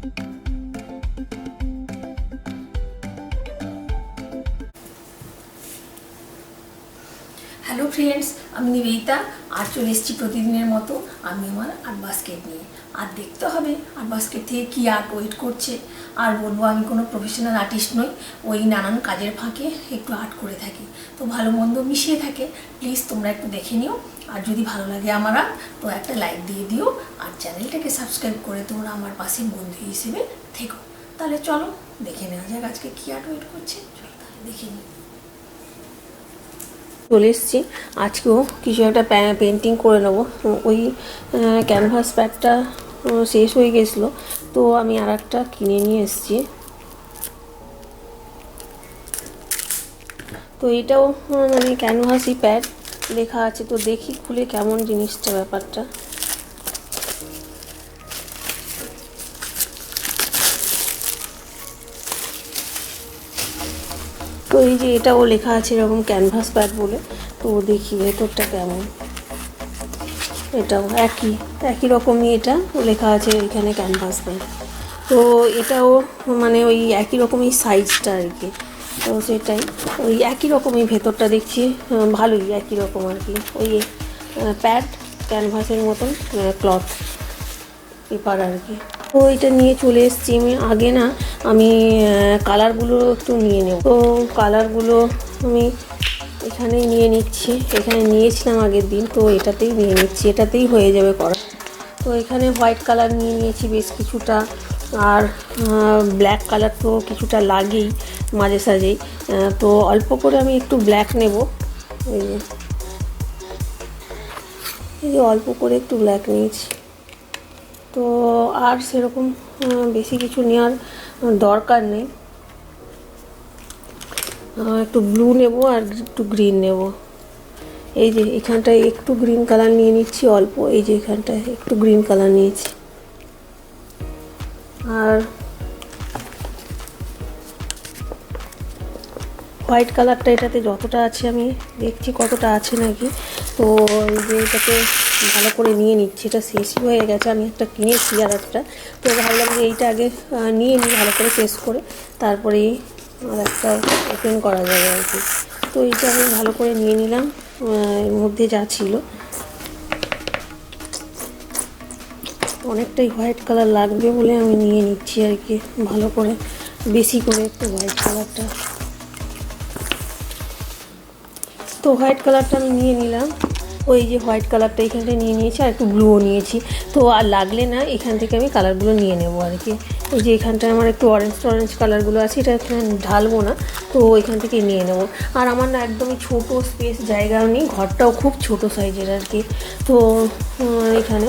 Hello friends, আমি নিবেদিতা আর চলে এসেছি প্রতিদিনের মতো আমি আমার আর্ট বাস্কেট নিয়ে। আর দেখতে হবে আর্ট বাস্কেট থেকে কী আর্ট ওয়েট করছে। আর বলবো আমি কোনো প্রফেশনাল আর্টিস্ট নই, ওই নানান কাজের ফাঁকে একটু আর্ট করে থাকি, তো ভালো মন্দ মিশিয়ে থাকে। প্লিজ তোমরা একটু দেখে নিও, আর যদি ভালো লাগে আমার আর্ট তো একটা লাইক দিয়ে দিও, আর চ্যানেলটাকে সাবস্ক্রাইব করে তোমরা আমার পাশে বন্ধু হিসেবে থেকো। তাহলে চলো দেখে নেওয়া যাক আজকে কী আর্ট ওয়েট করছে। চলো তাহলে দেখে নিই। চলে এসেছি, আজকেও কিছু একটা পেন্টিং করে নেবো। ওই ক্যানভাস প্যাডটা শেষ হয়ে গেছিলো, তো আমি আর একটা কিনে নিয়ে এসেছি। তো এটাও মানে ক্যানভাসই প্যাড লেখা আছে, তো দেখি খুলে কেমন জিনিসটা ব্যাপারটা। তো এই যে এটাও লেখা আছে এরকম ক্যানভাস প্যাড বলে, তো দেখি ভেতরটা কেমন। এটাও একই রকমই, এটা লেখা আছে এখানে ক্যানভাস প্যাড। তো এটাও মানে ওই একই রকমই সাইজটা আর কি, তো সেটাই ওই একই রকমই ভেতরটা দেখছি ভালোই একই রকম আর কি। ওই প্যাড ক্যানভাসের মতন ক্লথ পেপার আর কি। তো এটা নিয়ে চলে এসেছি আমি। আগে না আমি কালারগুলো একটু নিয়ে নেব, তো কালারগুলো আমি এখানেই নিয়ে নিচ্ছি। এখানে নিয়েছিলাম আগের দিন, তো এটাতেই নিয়ে নিচ্ছি, এটাতেই হয়ে যাবে করা। তো এখানে হোয়াইট কালার নিয়ে নিয়েছি বেশ কিছুটা, আর ব্ল্যাক কালার তো কিছুটা লাগেই মাঝে সাঝেই, তো অল্প করে আমি একটু ব্ল্যাক নেব। এই যে অল্প করে একটু ব্ল্যাক নিয়েছি। তো আর সেরকম বেশি কিছু নেওয়ার দরকার নেই। একটু ব্লু নেব আর একটু গ্রিন নেব। এই যে এখানটায় একটু গ্রিন কালার নিয়ে নিচ্ছি অল্প, এই যে এখানটায় একটু গ্রিন কালার নিয়েছি। আর হোয়াইট কালারটা এটাতে যতটা আছে আমি দেখছি কতটা আছে নাকি। তো এই যে এটাকে ভালো করে নিয়ে নিচ্ছি, এটা শেষই হয়ে গেছে, আমি একটা কিনেছি আর একটা, তো ভাবলাম যে এইটা আগে নিয়ে নিই ভালো করে শেষ করে, তারপরেই আর একটা ওপেন করা যাবে আর কি। তো এইটা আমি ভালো করে নিয়ে নিলাম, এর মধ্যে যা ছিল। অনেকটাই হোয়াইট কালার লাগবে বলে আমি নিয়ে নিচ্ছি আর কি, ভালো করে বেশি করে একটু হোয়াইট কালারটা। তো হোয়াইট কালারটা আমি নিয়ে নিলাম, ওই যে হোয়াইট কালারটা এখানটা নিয়ে নিয়েছি, আর একটু ব্লুও নিয়েছি। তো আর লাগলে না এখান থেকে আমি কালারগুলো নিয়ে নেবো আর কি। ওই যে এখানটায় আমার একটু অরেঞ্জ কালারগুলো আছে, এটা এখানে ঢালবো না, তো এখান থেকে নিয়ে নেবো। আর আমার না একদমই ছোটো স্পেস, জায়গাও নেই, ঘরটাও খুব ছোট সাইজের আর কি। তো এখানে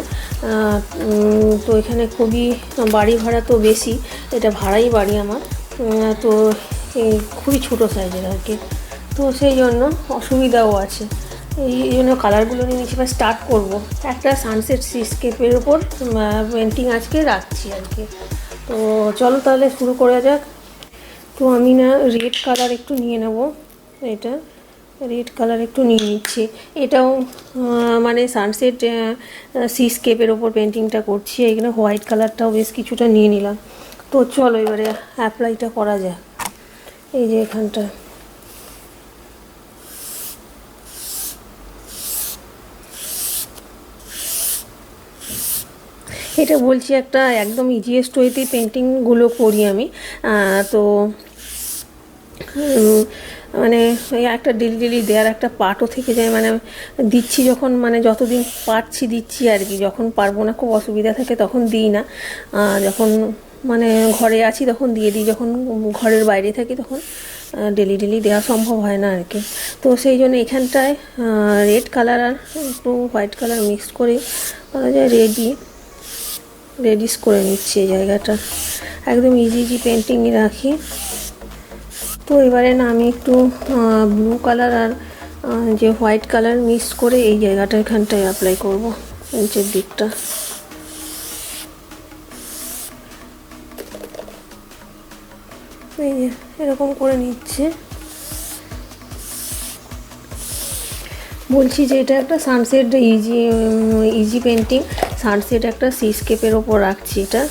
তো এখানে খুবই বাড়ি ভাড়া তো বেশি, এটা ভাড়াই বাড়ি আমার, তো খুবই ছোটো সাইজের আর কি। তো সেই জন্য অসুবিধাও আছে, এই জন্য কালারগুলো নিয়ে নিচ্ছি। এবার স্টার্ট করব। একটা সানসেট সিস্কেপের উপর পেন্টিং আজকে রাখছি আর কি। তো চলো তাহলে শুরু করা যাক। তো আমি না রেড কালার একটু নিয়ে নেব, এটা রেড কালার একটু নিয়ে নিচ্ছি। এটাও মানে সানসেট সিস্কেপের ওপর পেন্টিংটা করছি, এখানে হোয়াইট কালারটাও বেশ কিছুটা নিয়ে নিলাম। তো চলো এবারে অ্যাপ্লাইটা করা যাক। এই যে এখানটা এটা বলছি একটা একদম ইজিয়েস্ট ওয়েতে পেন্টিংগুলো করি আমি। তো মানে একটা ডেলি দেওয়ার একটা পার্টও থেকে যায়, মানে দিচ্ছি যখন, মানে যতদিন পারছি দিচ্ছি আর কি। যখন পারবো না, খুব অসুবিধা থাকে তখন দিই না, যখন মানে ঘরে আছি তখন দিয়ে দিই, যখন ঘরের বাইরে থাকি তখন ডেলি দেওয়া সম্ভব হয় না আর কি। তো সেই জন্য এখানটায় রেড কালার আর একটু হোয়াইট কালার মিক্স করে বলা যায় রেডিস করে নিচ্ছি এই জায়গাটা, একদম ইজি পেন্টিংই রাখি। তো এবারে না আমি একটু ব্লু কালার আর যে হোয়াইট কালার মিক্স করে এই জায়গাটা এখানটায় অ্যাপ্লাই করব, নিচের দিকটা। এই যে এরকম করে নিচ্ছে। বলছি যে এটা একটা সানসেট ইজি পেন্টিং, সানসেট একটা সিস্কেপের ওপর রাখছি এটা।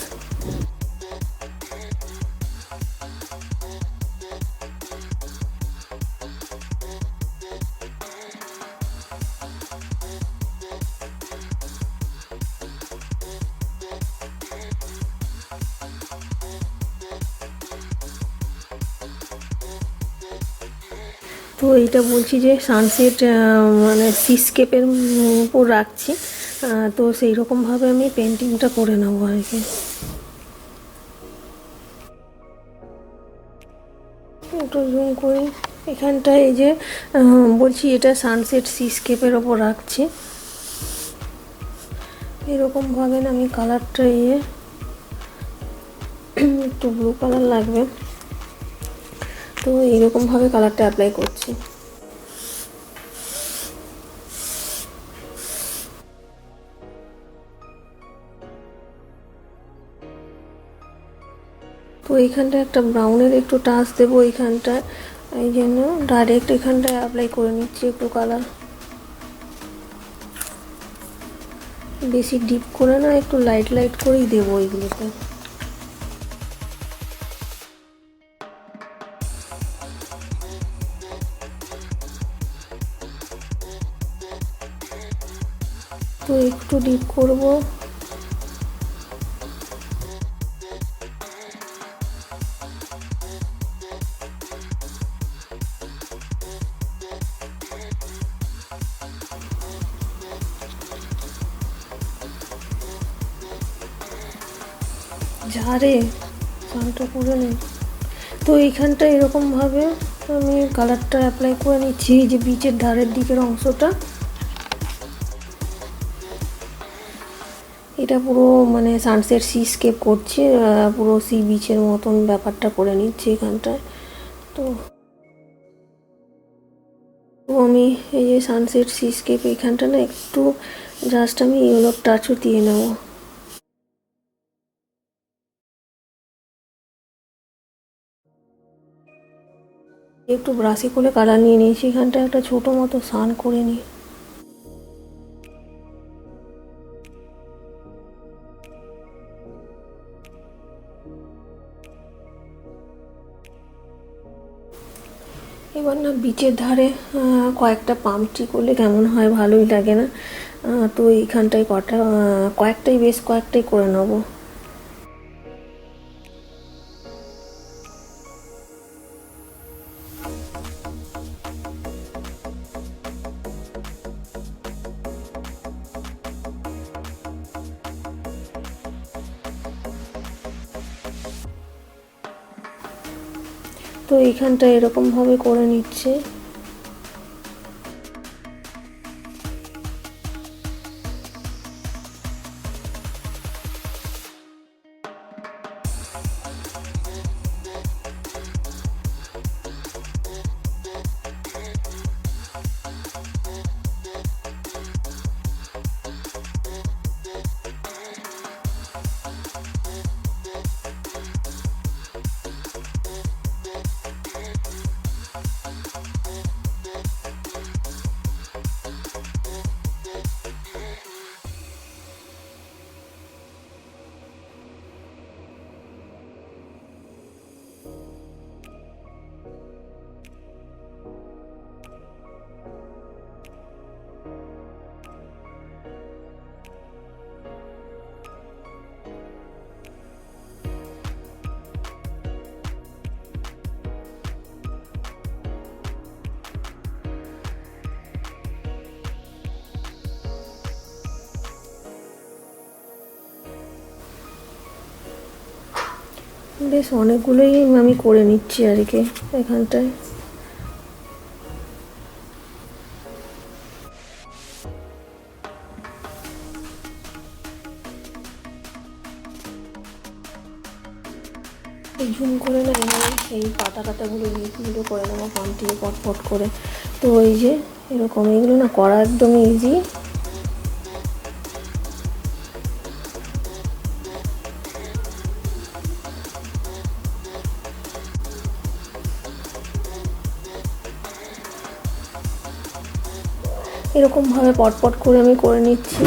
তো এইটা বলছি যে সানসেট মানে সিস্কেপের উপর রাখছি, তো সেই রকমভাবে আমি পেন্টিংটা করে নেবো আর কি। একটু জুম করি এখানটায়, এই যে বলছি এটা সানসেট সিস্কেপের ওপর রাখছি। এরকমভাবে না আমি কালারটা একটু ব্লু কালার লাগবে, তো এইরকমভাবে কালারটা অ্যাপ্লাই করছি। তো এইখানটায় একটা ব্রাউনের একটু টাচ দেবো এইখানটায়, এই জন্য ডাইরেক্ট এখানটায় অ্যাপ্লাই করে নিচ্ছি একটু কালার। বেশি ডিপ করে না, একটু লাইট লাইট করেই দেবো এইগুলোতে। তো একটু ডিপ করব। ঝাড়ে শান্ত করে নেই। তো এইখানটা এরকমভাবে আমি কালারটা অ্যাপ্লাই করে নিচ্ছি, এই যে বিচের ধারের দিকের অংশটা। এটা পুরো মানে সানসেট সিস্কেপ করছি, পুরো সি বিচের মতন ব্যাপারটা করে নিচ্ছি এখানটায়। তো আমি এই যে সানসেট সিস্কেপ এইখানটা না একটু জাস্ট আমি ইয়েলো টাচও দিয়ে নেব। একটু ব্রাশে করে কালার নিয়ে নিয়েছি, এখানটা একটা ছোটো মতো সান করে নিই। এবার না বিচের ধারে কয়েকটা পাম ট্রি করলে কেমন হয়, ভালোই লাগে না? তো এইখানটায় কয়েকটাই বেশ কয়েকটাই করে নেবো। তো এইখানটা এরকমভাবে করে নিচ্ছে। বেশ অনেকগুলোই আমি করে নিচ্ছি আর কি এখানটায়। ঝুম করে না এই পাতা টাতাগুলো ইজিগুলো করে নেবো পাম দিয়ে পটপট করে। তো এই যে এরকম এগুলো না করা একদম ইজি। এরকমভাবে পটপট করে আমি করে নিচ্ছি।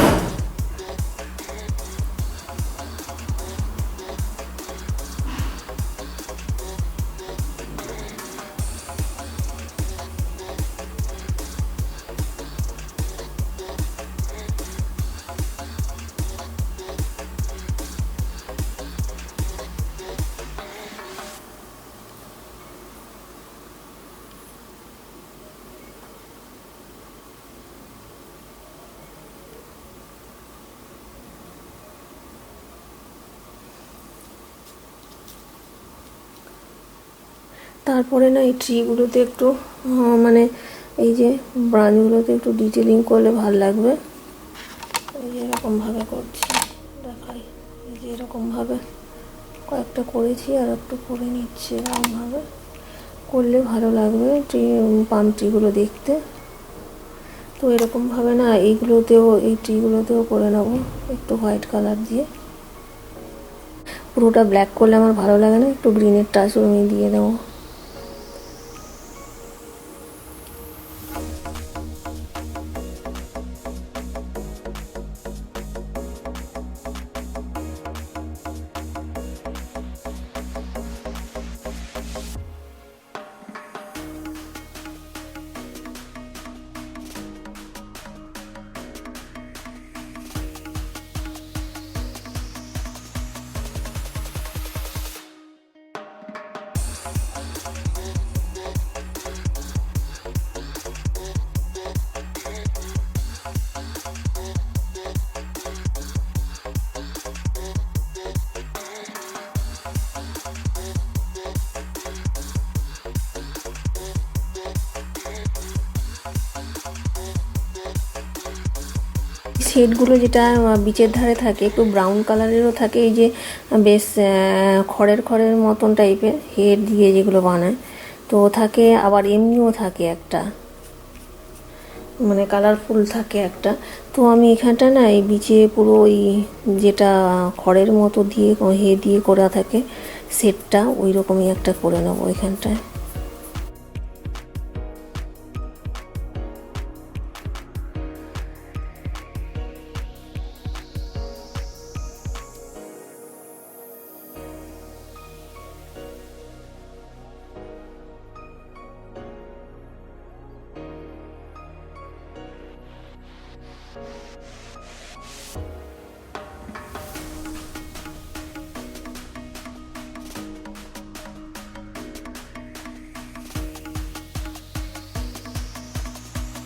তারপরে না এই ট্রিগুলোতে একটু মানে এই যে ব্রাঞ্চগুলোতে একটু ডিটেলিং করলে ভালো লাগবে। এই যে এরকমভাবে করছি, দেখাই। এই যে এরকমভাবে কয়েকটা করেছি, আর একটু করে নিচ্ছি। এরকমভাবে করলে ভালো লাগবে পাম ট্রিগুলো দেখতে। তো এরকমভাবে না এইগুলোতেও, এই ট্রিগুলোতেও করে নেবো একটু হোয়াইট কালার দিয়ে। পুরোটা ব্ল্যাক করলে আমার ভালো লাগে না, একটু গ্রিনের টাচও আমি দিয়ে দেবো। শেডগুলো যেটা বিচের ধারে থাকে একটু ব্রাউন কালারেরও থাকে, এই যে বেশ খড়ের খড়ের মতন টাইপের হেড দিয়ে যেগুলো বানায়, তো থাকে। আবার এমনিও থাকে একটা, মানে কালারফুল থাকে একটা। তো আমি এখানটা না এই বিচে পুরো ওই যেটা খড়ের মতো দিয়ে হে দিয়ে করা থাকে সেটটা, ওই রকমই একটা করে নেবো এখানটায়।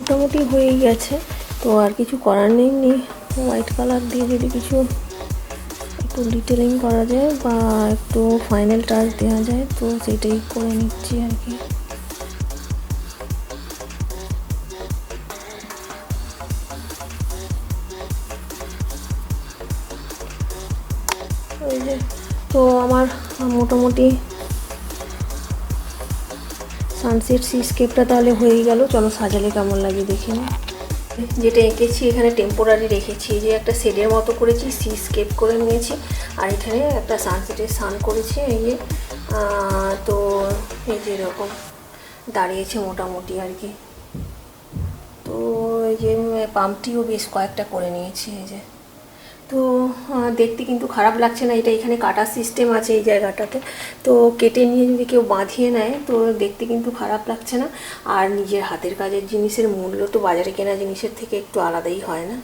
মোটামুটি হয়েই গেছে, তো আর কিছু করার নেই। হোয়াইট কালার দিয়ে যদি কিছু একটু ডিটেলিং করা যায় বা একটু ফাইনাল টাচ দেওয়া যায়, তো সেটাই করে নিচ্ছি আর কি। ওই যে তো আমার মোটামুটি সানসেট সিস্কেপটা তাহলে হয়েই গেল। চলো সাজালে কেমন লাগে দেখে নিই। যেটা এঁকেছি এখানে টেম্পোরারি রেখেছি, যে একটা শেডের মতো করেছি, সিস্কেপ করে নিয়েছি, আর এখানে একটা সানসেটের সান করেছি। এই যে তো এই যে এরকম দাঁড়িয়েছে মোটামুটি আর কি। তো এই যে পাম্পটিও বেশ কয়েকটা করে নিয়েছি। এই যে তো দেখতে কিন্তু খারাপ লাগছে না, এটা এখানে কাটার সিস্টেম আছে এই জায়গাটাতে, তো কেটে নিয়ে যদি কেউ বাঁধিয়ে নেয় তো দেখতে কিন্তু খারাপ লাগছে না। আর নিজের হাতের কাজের জিনিসের মূল্য তো বাজারে কেনা জিনিসের থেকে একটু আলাদাই হয় না।